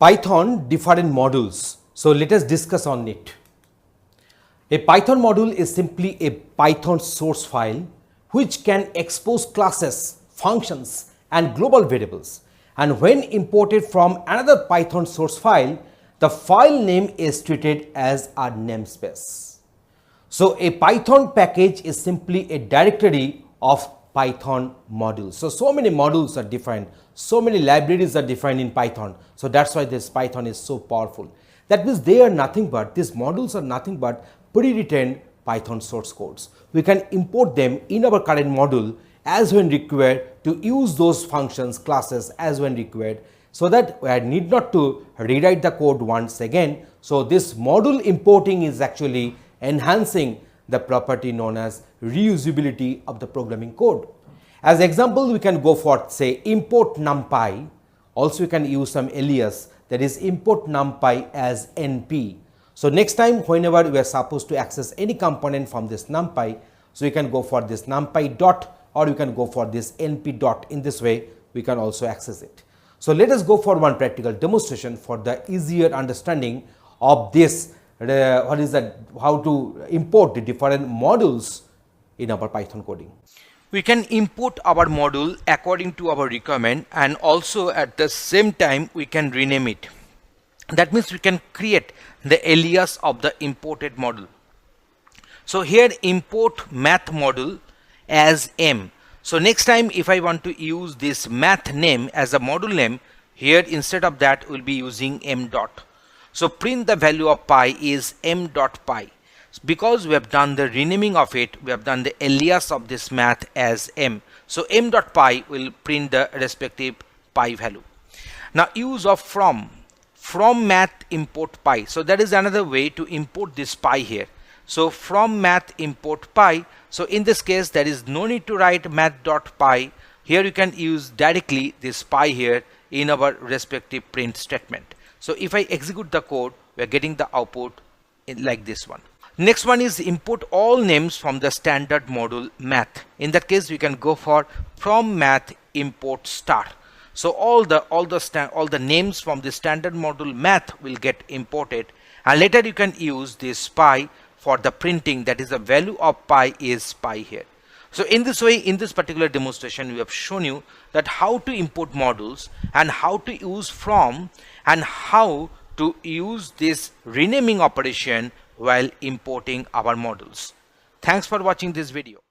Python different modules. So let us discuss on it. A Python module is simply a Python source file which can expose classes, functions and global variables. And when imported from another Python source file, the file name is treated as a namespace. So a Python package is simply a directory of Python modules. So many modules are defined, so many libraries are defined in Python. So that's why this Python is so powerful. That means they are nothing but, these modules are nothing but pre-written Python source codes. We can import them in our current module as when required to use those functions, classes as when required, so that I need not to rewrite the code once again. So this module importing is actually enhancing the property known as reusability of the programming code. As example, we can go for say import numpy. Also we can use some alias, that is import numpy as np. So next time whenever we are supposed to access any component from this numpy, so you can go for this numpy dot or you can go for this np dot. In this way we can also access it. So let us go for one practical demonstration for the easier understanding of this, how to import the different modules in our Python coding. We can import our module according to our requirement, and also at the same time we can rename it. That means we can create the alias of the imported module. So here import math module as m. So next time if I want to use this math name as a module name, here instead of that we'll be using m dot. So print the value of pi is m dot pi. Because we have done the renaming of it, we have done the alias of this math as m. So m dot pi will print the respective pi value. Now use of from math import pi. So that is another way to import this pi here. So from math import pi. So in this case there is no need to write math dot pi. Here you can use directly this pi here in our respective print statement. So if I execute the code, we are getting the output like this one. Next one is import all names from the standard module math. In that case we can go for from math import star. So all the names from the standard module math will get imported, and later you can use this pi for the printing, that is the value of pi is pi here. So in this way, in this particular demonstration we have shown you that how to import modules and how to use from and how to use this renaming operation while importing our modules. Thanks for watching this video.